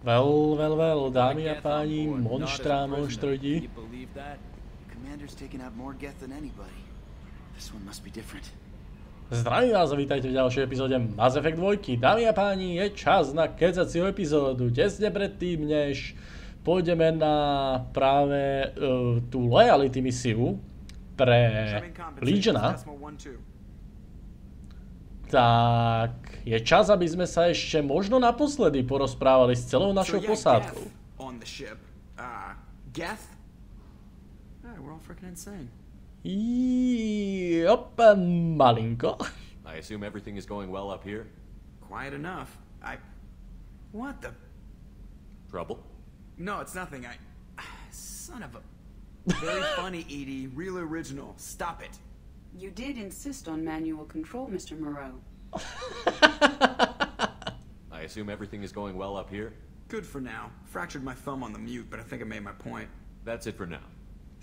Well, dámy a páni, monštra, monštroidi. Zdravím vás a vítajte v ďalšej epizóde Mass Effect 2. Dámy a páni, je čas na kecaciu epizódu. Tesne predtým, než pôjdeme na práve tú loyalty misiu pre Legiona, tak je čas, aby sme sa ešte možno naposledy porozprávali s celou našou posádkou. Jop, malinko. I assume everything is going well up here? Quiet enough. What the? Trouble? No, it's nothing. Son of a... Very funny, Edie. Real original. Stop it. You did insist on manual control, Mr. Moreau. I assume everything is going well up here? Good for now. Fractured my thumb on the mute, but I think I made my point. That's it for now.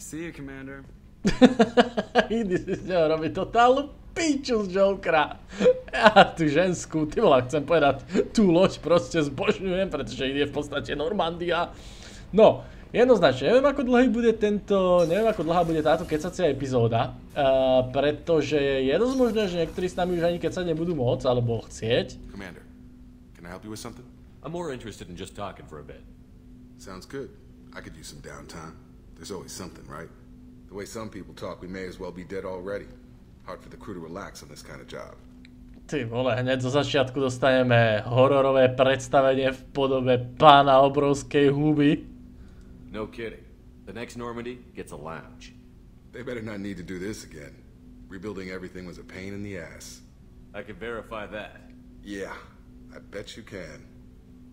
See you, Commander. Idy si z neho robí totálnu piču z Jokera. Ja tú ženskú, ty vole, chcem povedať, tú loď proste zbožňujem, pretože Idy je v podstate Normandia. No, jednoznačne, neviem ako dlhá bude táto kecacia epizóda, pretože je dosť možné, že niektorí s nami už ani kecať nebudú môcť, alebo chcieť. Commander, can I help you with something? I'm more interested in just talking for a bit. Sounds good. I could use some downtime. There's always something, right? The way some people talk, we may as well be dead already. Hard for the crew to relax on this kind of job. Ty vole, hneď zo začiatku dostaneme hororové predstavenie v podobe pána obrovskej huby. No kidding. The next Normandy gets a lounge. They better not need to do this again. Rebuilding everything was a pain in the ass. I can verify that. Yeah, I bet you can.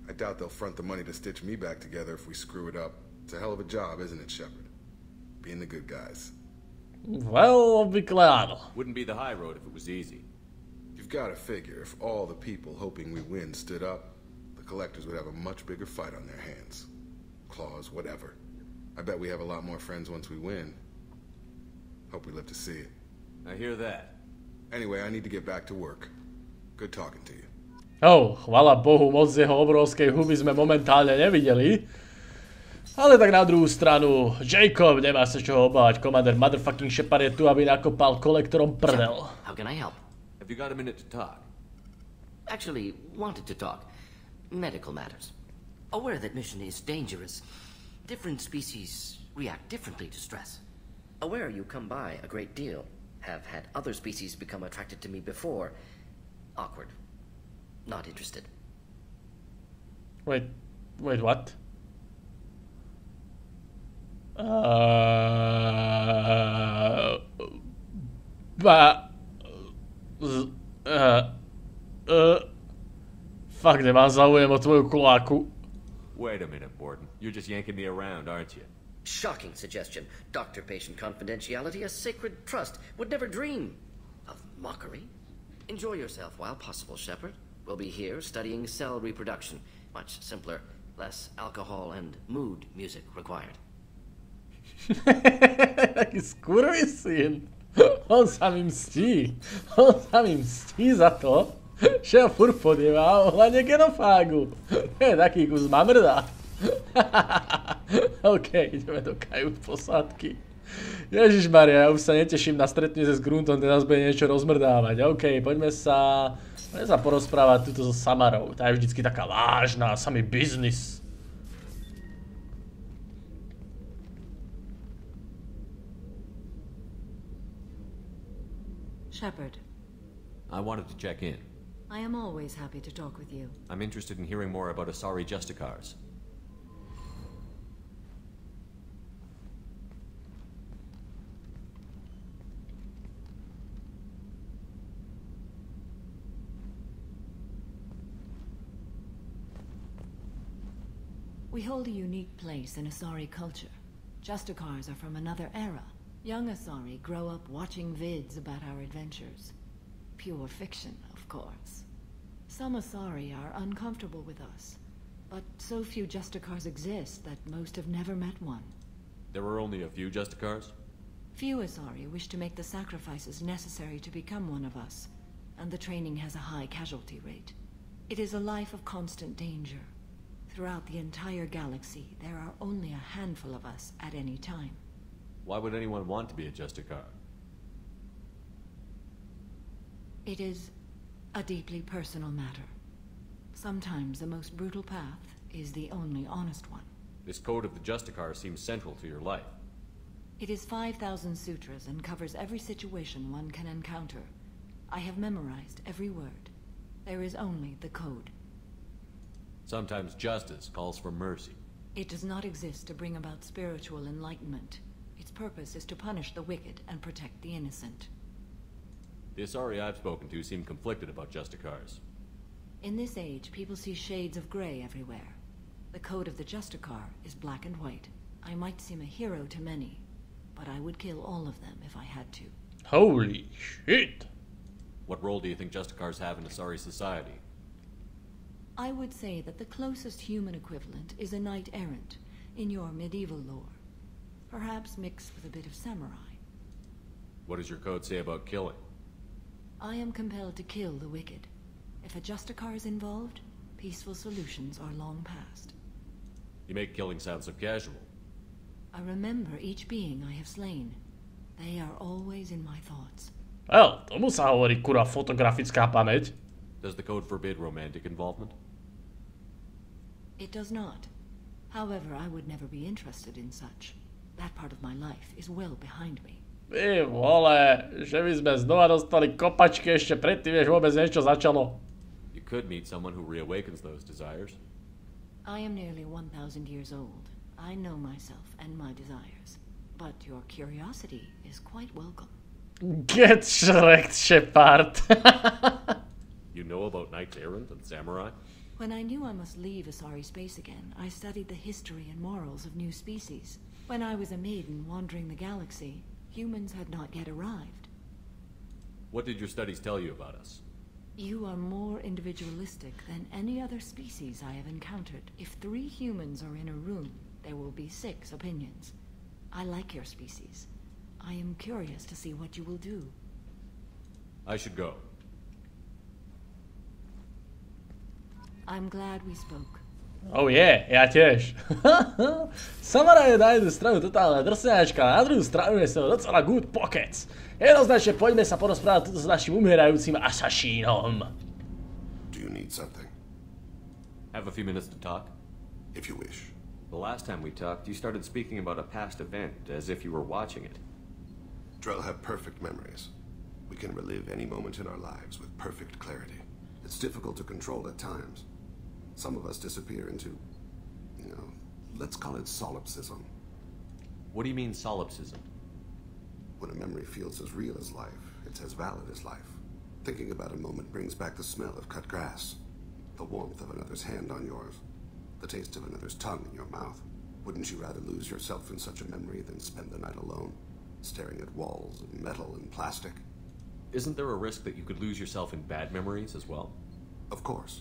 I doubt they'll front the money to stitch me back together if we screw it up. It's a hell of a job, isn't it, Shepard? Being the good guys. Well, obvykle áno. Wouldn't be the high road if it was easy. You've got to figure, if all the people hoping we win stood up, the collectors would have a much bigger fight on their hands. Claws, whatever. I bet we have a lot more friends once we win. Hope we live to see it. I hear that. Anyway, I need to get back to work. Good talking to you. Chvala Bohu, moc z jeho obrovskej huby sme momentálne nevideli. Ale tak na druhú stranu, Jacob, nemá sa čoho obávať, Commander motherfucking Shepard je tu, aby nakopal kolektorom prdel. How can I help? Have you got a minute to talk? Actually, wanted to talk. Medical matters. Aware that mission is dangerous. Different species react differently to stress. Aware you come by a great deal. Have had other species become attracted to me before. Awkward. Not interested. Wait, what? Fuck, nemám záujem o tvoju kuláku. Wait a minute, Borden. You're just yanking me around, aren't you? Shocking suggestion. Doctor-patient confidentiality, a sacred trust. Would never dream of mockery. Enjoy yourself while possible, Shepard. We'll be here studying cell reproduction. Much simpler, less alcohol and mood music required. Taký skurvysyn. On sa mi mstí. On sa mi mstí za to, že ho furt podieva ohľadne genofágu. To je taký kus mamrda. OK, ideme do kajút posádky. Ježišmaria, ja už sa neteším na stretnutie s Gruntom, ten nás bude niečo rozmrdávať. OK, poďme sa porozprávať tuto so Samarou. Tá je vždycky taká vážna, samý biznis. Shepard. I wanted to check in. I am always happy to talk with you. I'm interested in hearing more about Asari Justicars. We hold a unique place in Asari culture. Justicars are from another era. Young Asari grow up watching vids about our adventures. Pure fiction, of course. Some Asari are uncomfortable with us, but so few Justicars exist that most have never met one. There were only a few Justicars? Few Asari wish to make the sacrifices necessary to become one of us, and the training has a high casualty rate. It is a life of constant danger. Throughout the entire galaxy, there are only a handful of us at any time. Why would anyone want to be a Justicar? It is a deeply personal matter. Sometimes the most brutal path is the only honest one. This code of the Justicar seems central to your life. It is 5,000 sutras and covers every situation one can encounter. I have memorized every word. There is only the code. Sometimes justice calls for mercy. It does not exist to bring about spiritual enlightenment. Its purpose is to punish the wicked and protect the innocent. The Asari I've spoken to seem conflicted about Justicars. In this age, people see shades of gray everywhere. The code of the Justicar is black and white. I might seem a hero to many, but I would kill all of them if I had to. Holy shit. What role do you think Justicars have in Asari society? I would say that the closest human equivalent is a knight-errant in your medieval lore. Perhaps mixed with a bit of samurai. What does your code say about killing? I am compelled to kill the wicked. If a Justicar is involved, peaceful solutions are long past. You make killing sound so casual. I remember each being I have slain. They are always in my thoughts. Well, tomu sa hovorí kurva fotografická pamäť. Does the code forbid romantic involvement? It does not. However, I would never be interested in such. That part of my life is well behind me. Ty vole, že by sme znova dostali kopačky ešte predtým, než vôbec niečo začalo. You could meet someone who reawakens those desires. I am nearly 1,000 years old. I know myself and my desires. But your curiosity is quite welcome. Get Shrek, Shepard. You know about knights errant and samurai? When I knew I must leave Asari space again, I studied the history and morals of new species. When I was a maiden wandering the galaxy, humans had not yet arrived. What did your studies tell you about us? You are more individualistic than any other species I have encountered. If 3 humans are in a room, there will be 6 opinions. I like your species. I am curious to see what you will do. I should go. I'm glad we spoke. Oh yeah, ja tiež. Samara je na jednu stranu totálna drsňačka, na druhú stranu je to docela good Pokec. Jednoznačne poďme sa porozprávať s našim umierajúcim asasínom. Do you need something? Have a few minutes to talk? If you wish. The last time we talked, you started speaking about a past event, as if you were watching it. Drell have perfect memories. We can relive any moment in our lives with perfect clarity. It's difficult to control at times. Some of us disappear into, let's call it solipsism. What do you mean, solipsism? When a memory feels as real as life, it's as valid as life. Thinking about a moment brings back the smell of cut grass, the warmth of another's hand on yours, the taste of another's tongue in your mouth. Wouldn't you rather lose yourself in such a memory than spend the night alone, staring at walls of metal and plastic? Isn't there a risk that you could lose yourself in bad memories as well? Of course.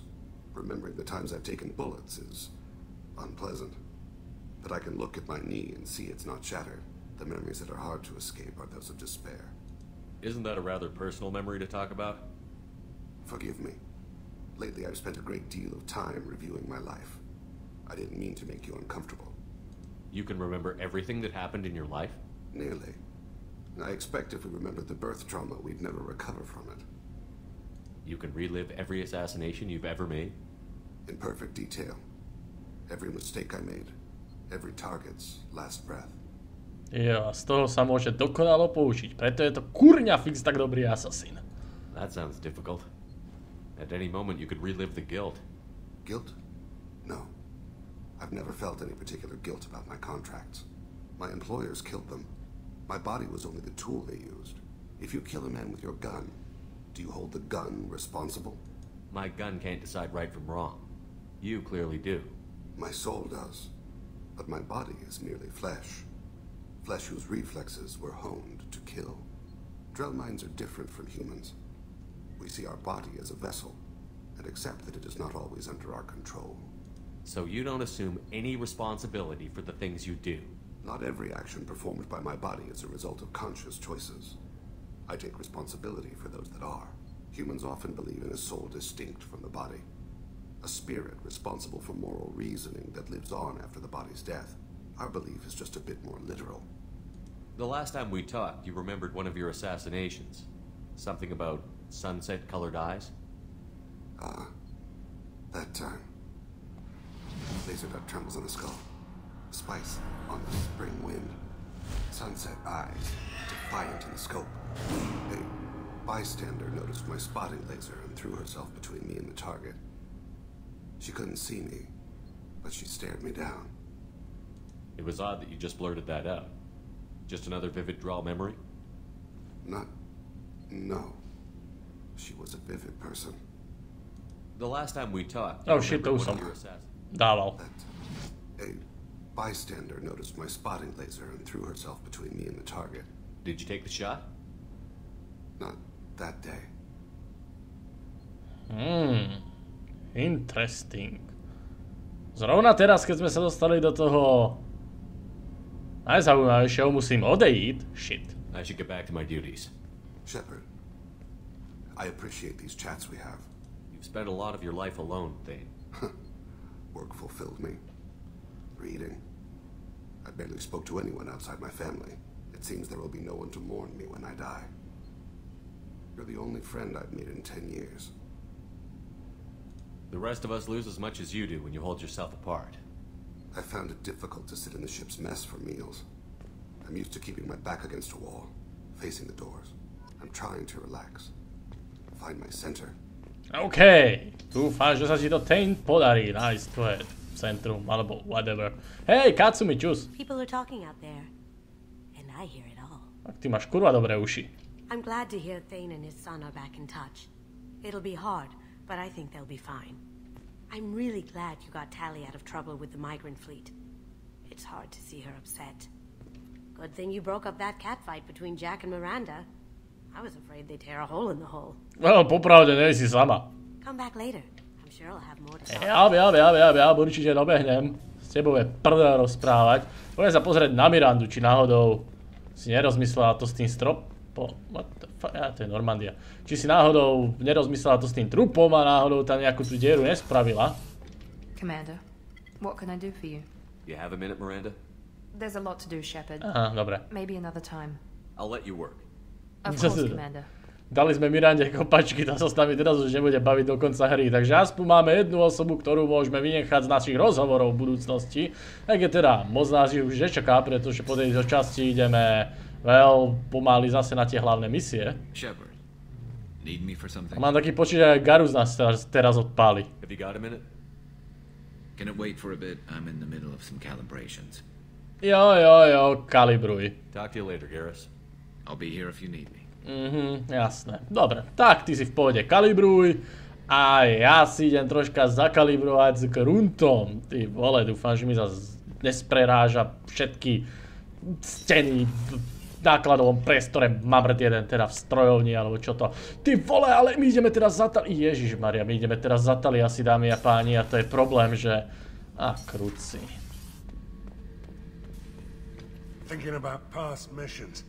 Remembering the times I've taken bullets is unpleasant. But I can look at my knee and see it's not shattered. The memories that are hard to escape are those of despair. Isn't that a rather personal memory to talk about? Forgive me. Lately I've spent a great deal of time reviewing my life. I didn't mean to make you uncomfortable. You can remember everything that happened in your life? Nearly. I expect if we remembered the birth trauma, we'd never recover from it. You can relive every assassination you've ever made? In perfect detail. Every mistake I made. Every target's last breath. Jo, z toho sa môže dokonalo poučiť, preto je to kurňa fix tak dobrý asasín. That sounds difficult. At any moment you could relive the guilt. Guilt? No. I've never felt any particular guilt about my contracts. My employers killed them. My body was only the tool they used. If you kill a man with your gun, do you hold the gun responsible? My gun can't decide right from wrong. You clearly do. My soul does. But my body is merely flesh. Flesh whose reflexes were honed to kill. Drell minds are different from humans. We see our body as a vessel, and accept that it is not always under our control. So you don't assume any responsibility for the things you do? Not every action performed by my body is a result of conscious choices. I take responsibility for those that are. Humans often believe in a soul distinct from the body. A spirit responsible for moral reasoning that lives on after the body's death. Our belief is just a bit more literal. The last time we talked, you remembered one of your assassinations. Something about sunset-colored eyes? That time. Laser dot trembles on the skull. Spice on the spring wind. Sunset eyes, defiant in the scope. A bystander noticed my spotting laser and threw herself between me and the target. She couldn't see me, but she stared me down. It was odd that you just blurted that out. Just another vivid draw memory? No. She was a vivid person. The last time we talked, Oh shit, to som dával. A bystander noticed my spotting laser and threw herself between me and the target. Did you take the shot? Not that day. Interesting. Zrovna teraz, keď sme sa dostali do toho najzaujímavejšieho, musím odejít. Shit. I should get back to my duties. Shepard, I appreciate these chats we have. You've spent a lot of your life alone, Thane. Work fulfilled me. Reading. I barely spoke to anyone outside my family. It seems there will be no one to mourn me when I die. You're the only friend I've made in 10 years. The rest of us lose as much as you do when you hold yourself apart. I found it difficult to sit in the ship's mess for meals. I'm used to keeping my back against a wall, facing the doors. I'm trying to relax. Find my center. OK. Dúfam, že sa ti to Thane podarí nájsť tvoje centrum, alebo whatever. Hej, Katsumi, čus. People are talking out there, and I hear it all. Tak ty máš kurva dobré uši. I'm glad to hear Thane and his son are back in touch. It'll be hard, but I think they'll be fine. I'm really glad you got Tally out of trouble with the migrant fleet. It's hard to see her upset. Good thing you broke up that catfight between Jack and Miranda. I was afraid they'd tear a hole in the hull. Well, popravde, nie si sama. Come back later. I'm sure I'll have more to say. Ja, určite dobehnem. S tebou je prdel rozprávať. Poďme sa pozrieť na Mirandu, či náhodou si nerozmyslela to s tým what the fuck? To je Normandia. Či si náhodou nerozmyslela to s tým trupom a náhodou tam nejakú tú dieru nespravila. Commander, what can I do for you? You have a minute, Miranda? There's a lot to do, Shepard. Aha, dobre. Maybe another time. I'll let you work. Of course, Commander. Dali sme Mirande kopačky, tá sa s nami teraz už nebude baviť do konca hry, takže aspoň máme jednu osobu, ktorú môžeme vynechať z našich rozhovorov v budúcnosti. Tak je teda, moc nás už nečaká, pretože po tejto časti ideme pomaly zase na tie hlavné misie. Shepard, need me for something? A mám taký počít, že aj Garus nás teraz odpáli. Have you got a minute? Can it wait for a bit? I'm in the middle of some calibrations. Jo, kalibruj. Talk to you later, Garrus. I'll be here if you need me. Jasné. Dobre, tak ty si v pohode kalibruj a ja si idem troška zakalibrovať s gruntom. Ty vole, dúfam, že mi zase nespreráža všetky steny v nákladovom priestore. Mám jeden teda v strojovni, alebo čo to. Ty vole, ale my ideme teraz za Tali. Ježišmaria, my ideme teraz za Tali asi, dámy a páni, a to je problém, že... kruci. Thinking about past missions.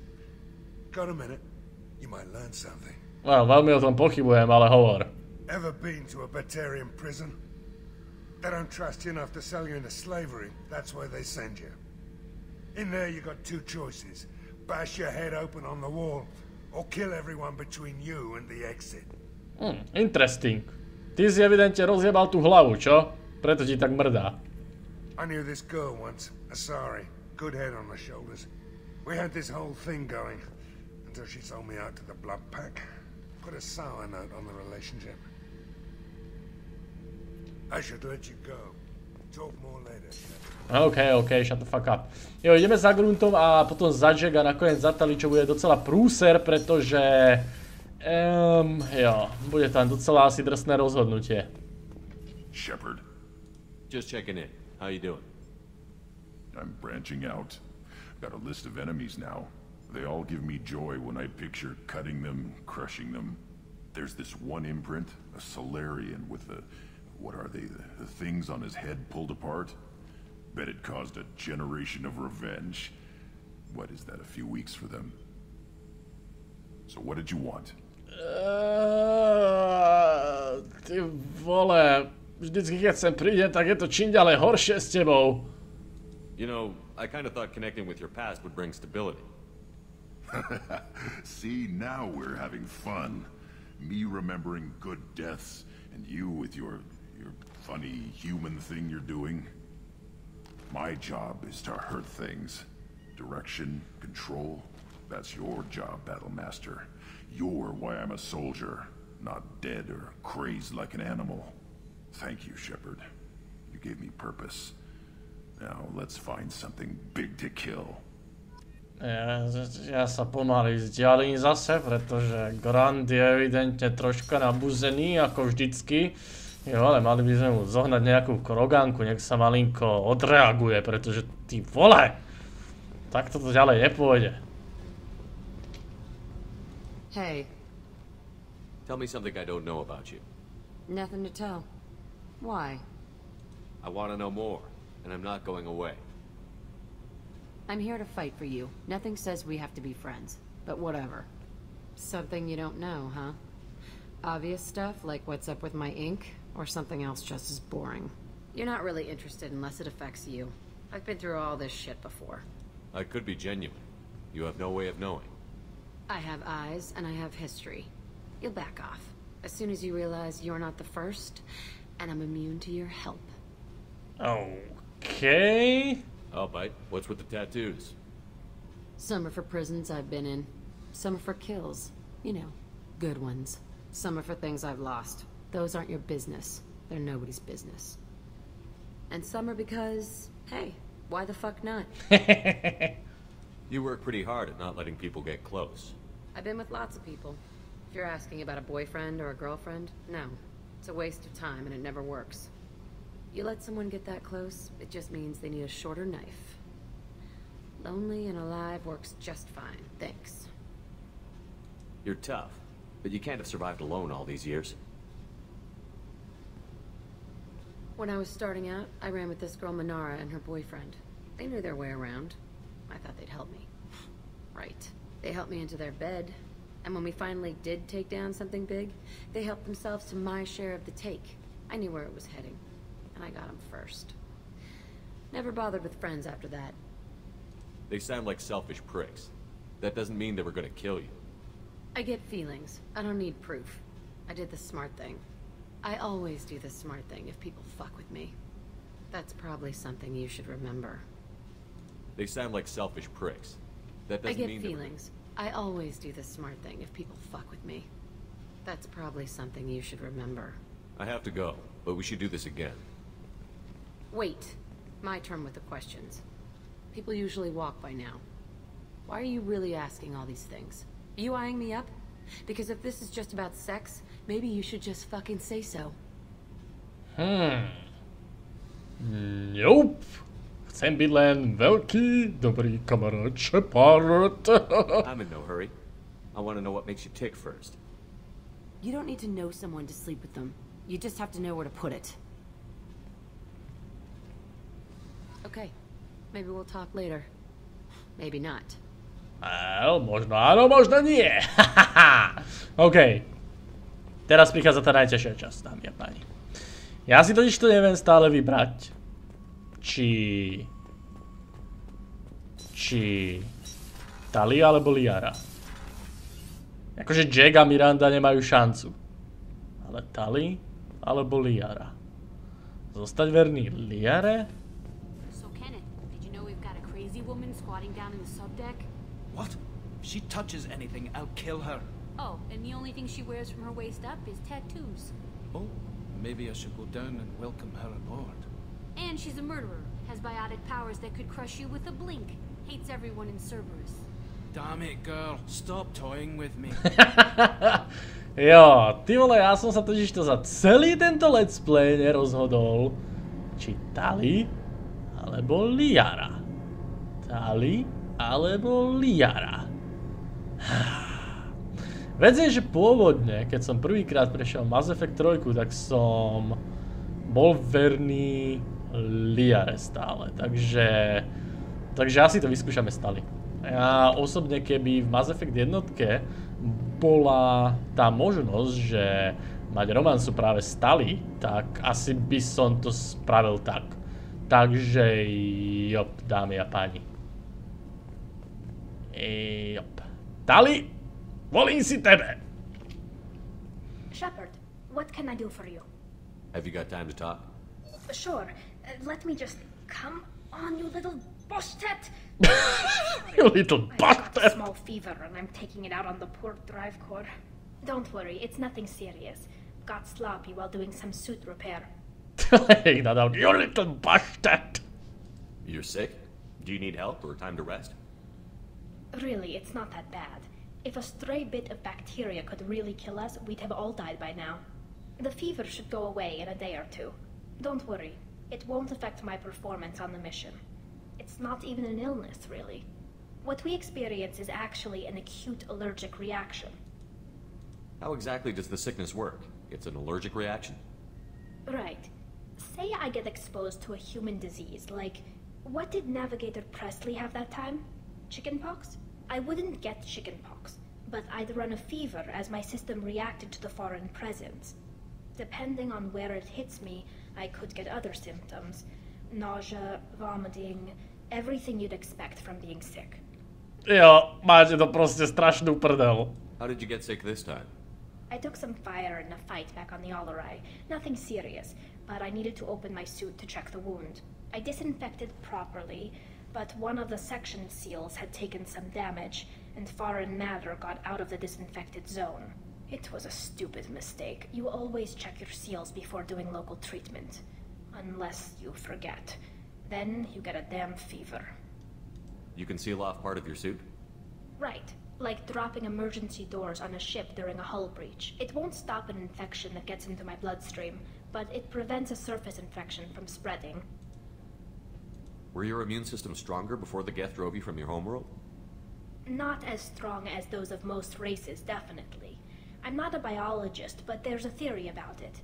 Got a minute? You might learn something. Well, veľmi o tom pochybujem, ale hovor. Ever been to a Batarian prison? They don't trust you enough to sell you into slavery. That's where they send you. In there you got two choices. Bash your head open on the wall, or kill everyone between you and the exit. Interesting. Ty si evidentne rozjebal tú hlavu, čo? Preto ti tak mrdá. I knew this girl once, Asari. Good head on her shoulders. We had this whole thing going. Until she sold me out to the blood pack. Put a sour note on the relationship. I should let you go. Talk more later. OK, shut the fuck up. Jo, ideme za gruntom a potom za Jack a nakoniec za Tali, čo bude docela prúser, pretože... bude tam docela asi drsné rozhodnutie. Shepard. Just checking in. How you doing? I'm branching out. Got a list of enemies now. They all give me joy when I picture cutting them, crushing them. There's this one imprint, a Solarian with the... what are they? The things on his head pulled apart? Bet it caused a generation of revenge. What is that, a few weeks for them? So what did you want? Ty vole... vždycky keď sem prídem, tak je to čím ďalej horšie s tebou. You know, I kind of thought connecting with your past would bring stability. See, now we're having fun. Me remembering good deaths, and you with your funny human thing you're doing. My job is to hurt things. Direction, control, that's your job, Battlemaster. You're why I'm a soldier, not dead or crazed like an animal. Thank you, Shepard. You gave me purpose. Now let's find something big to kill. Ja sa pomaly vzdialím zase, pretože Grand je evidentne troška nabuzený, ako vždycky. Jo, ale mali by sme mu zohnať nejakú krogánku, nech sa malinko odreaguje, pretože ty vole! Tak toto ďalej nepôjde. Hey. Tell me something I don't know about you. Nothing to tell. Why? I want to know more, and I'm not going away. I'm here to fight for you. Nothing says we have to be friends, but whatever. Something you don't know, huh? Obvious stuff, like what's up with my ink, or something else just as boring. You're not really interested unless it affects you. I've been through all this shit before. I could be genuine. You have no way of knowing. I have eyes, and I have history. You'll back off. As soon as you realize you're not the first, and I'm immune to your help. Okay. I'll bite. What's with the tattoos? Some are for prisons I've been in. Some are for kills. You know, good ones. Some are for things I've lost. Those aren't your business. They're nobody's business. And some are because, hey, why the fuck not? You work pretty hard at not letting people get close. I've been with lots of people. If you're asking about a boyfriend or a girlfriend, no. It's a waste of time and it never works. You let someone get that close, it just means they need a shorter knife. Lonely and alive works just fine, thanks. You're tough, but you can't have survived alone all these years. When I was starting out, I ran with this girl Minara and her boyfriend. They knew their way around. I thought they'd help me. Right. They helped me into their bed, and when we finally did take down something big, they helped themselves to my share of the take. I knew where it was heading, and I got them first. Never bothered with friends after that. They sound like selfish pricks. That doesn't mean they were gonna kill you. I get feelings. I don't need proof. I did the smart thing. I always do the smart thing if people fuck with me. That's probably something you should remember. They sound like selfish pricks. That doesn't mean I get feelings. I always do the smart thing if people fuck with me. That's probably something you should remember. I have to go, but we should do this again. Wait. My turn with the questions. People usually walk by now. Why are you really asking all these things? Are you eyeing me up? Because if this is just about sex, maybe you should just fucking say so. Nope. Chcem byť len veľký, dobrý kamarát Shepard. I'm in no hurry. I want to know what makes you tick first. You don't need to know someone to sleep with them. You just have to know where to put it. Okay. Maybe we'll talk later. Maybe not. Well, možno áno, možno nie. OK. Teraz prichádza tá najťažšia časť, dámy a páni. Ja si totiž to neviem stále vybrať. Či Tali alebo Liara. Akože Jack a Miranda nemajú šancu. Ale Tali alebo Liara. Zostať verný Liare? So Kenneth, did you know we've got a crazy woman squatting down in the subdeck? What? If she touches anything, I'll kill her. Oh, and the only thing she wears from her waist up is tattoos. Oh, maybe I should go down and welcome her aboard. And she's a murderer, has biotic powers that could crush you with a blink, hates everyone in Cerebus. Damn it, girl. Stop toying with me. Jo, ty vole, ja som sa totiž to za celý tento let's play nerozhodol, či Tali alebo Liara. Tali alebo Liara. Vec je, že pôvodne, keď som prvýkrát prešiel Mass Effect 3, tak som bol verný Liare stále, takže asi to vyskúšame s Tali. Ja osobne, keby v Mass Effect jednotke bola tá možnosť, že mať romancu práve s Tali, tak asi by som to spravil tak. Takže jop, dámy a páni. Jop. Tali, volím si tebe. Shepard, what can I do for you? Have you got time to talk? Sure. Let me just come on, you little bostet. You little bostet. I've got a small fever and I'm taking it out on the port drive core. Don't worry, it's nothing serious. Got sloppy while doing some suit repair. Hey, you little bastard! You're sick? Do you need help or time to rest? Really, it's not that bad. If a stray bit of bacteria could really kill us, we'd have all died by now. The fever should go away in a day or two. Don't worry, it won't affect my performance on the mission. It's not even an illness, really. What we experience is actually an acute allergic reaction. How exactly does the sickness work? It's an allergic reaction? Right. Say I get exposed to a human disease, like, what did Navigator Presley have that time? Chickenpox? I wouldn't get chickenpox, but I'd run a fever as my system reacted to the foreign presence. Depending on where it hits me, I could get other symptoms. Nausea, vomiting, everything you'd expect from being sick. Jo, máte to prostě strašnú prdel. How did you get sick this time? I took some fire in a fight back on the Allerai. Nothing serious, but I needed to open my suit to check the wound. I disinfected properly, but one of the section seals had taken some damage, and foreign matter got out of the disinfected zone. It was a stupid mistake. You always check your seals before doing local treatment. Unless you forget. Then you get a damn fever. You can seal off part of your suit? Right. Like dropping emergency doors on a ship during a hull breach. It won't stop an infection that gets into my bloodstream, but it prevents a surface infection from spreading. Were your immune system stronger before the Geth drove you from your homeworld? Not as strong as those of most races, definitely. I'm not a biologist, but there's a theory about it.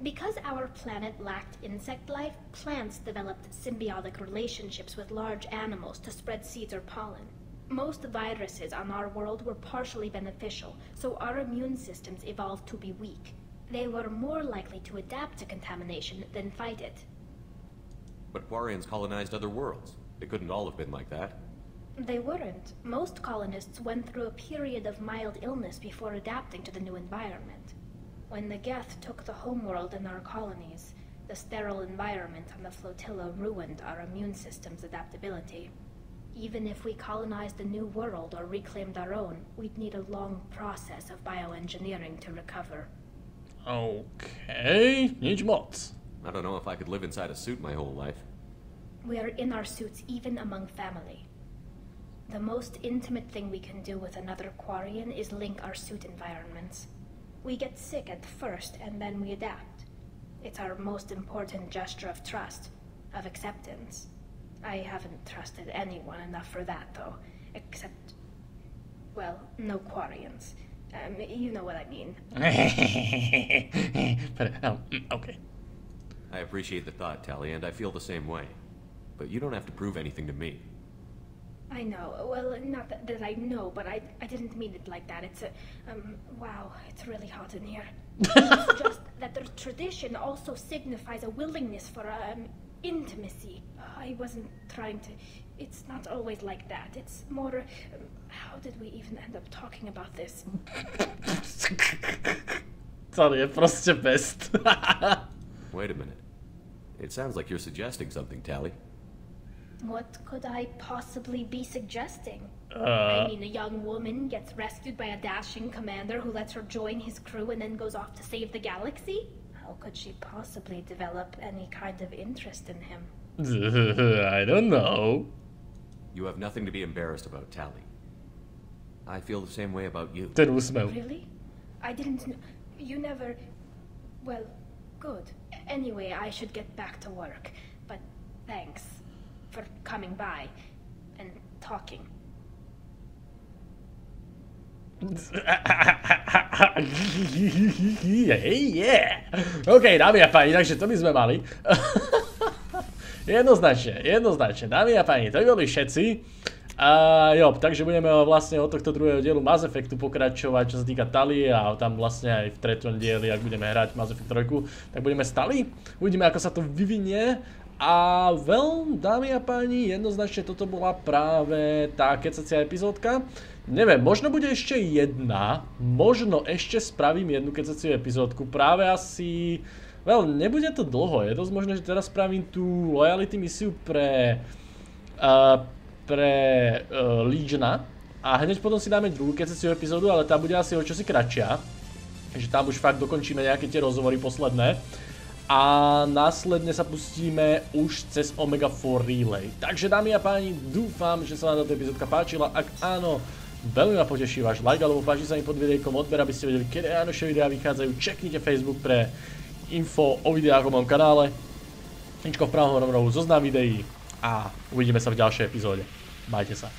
Because our planet lacked insect life, plants developed symbiotic relationships with large animals to spread seeds or pollen. Most viruses on our world were partially beneficial, so our immune systems evolved to be weak. They were more likely to adapt to contamination than fight it. But Quarians colonized other worlds. They couldn't all have been like that. They weren't. Most colonists went through a period of mild illness before adapting to the new environment. When the Geth took the homeworld in our colonies, the sterile environment on the flotilla ruined our immune system's adaptability. Even if we colonized a new world or reclaimed our own, we'd need a long process of bioengineering to recover. Okay, nič moc. I don't know if I could live inside a suit my whole life. We're in our suits even among family. The most intimate thing we can do with another Quarian is link our suit environments. We get sick at first and then we adapt. It's our most important gesture of trust, of acceptance. I haven't trusted anyone enough for that, though. Except, well, no Quarians. You know what I mean. Okay. I appreciate the thought, Tali, and I feel the same way. But you don't have to prove anything to me. I know. Well, not that I know, but I didn't mean it like that. It's a, wow, it's really hot in here. It's just that the tradition also signifies a willingness for, intimacy. I wasn't trying to... It's not always like that. It's more... how did we even end up talking about this? Sorry, je prostě best. Wait a minute. It sounds like you're suggesting something, Tali. What could I possibly be suggesting? I mean, a young woman gets rescued by a dashing commander who lets her join his crew and then goes off to save the galaxy? How could she possibly develop any kind of interest in him? I don't know. You have nothing to be embarrassed about, Tali. I feel the same way about you. Ten úsmev. Really? I didn't know. You never... Well, good. Anyway, I should get back to work. But thanks for coming by and talking. Yeah. OK, dámy a páni, takže to by sme mali. Jednoznačne, dámy a páni, to by boli všetci. Jo, takže budeme vlastne od tohto druhého dielu Mass Effectu pokračovať, čo sa týka Talie a tam vlastne aj v treťom dieli, ak budeme hrať Mass Effect 3, tak budeme stali. Uvidíme, ako sa to vyvinie. A dámy a páni, jednoznačne toto bola práve tá kecacia epizódka. Neviem, možno bude ešte jedna, možno ešte spravím jednu kecaciu epizódku, práve asi... nebude to dlho, je dosť možné, že teraz spravím tú loyalty misiu pre Legiona a hneď potom si dáme druhú kecaciu epizódu, ale tá bude asi o čosi kratšia, že tam už fakt dokončíme nejaké tie rozhovory posledné. A následne sa pustíme už cez Omega 4 Relay. Takže dámy a páni, dúfam, že sa vám táto epizódka páčila. Ak áno, veľmi ma poteší váš like, alebo páči sa mi pod videjkom odber, aby ste vedeli, kedy najnovšie videá vychádzajú. Čeknite Facebook pre info o videách o mojom kanále. Linčko v pravom rohu, zoznam videí a uvidíme sa v ďalšej epizóde. Majte sa.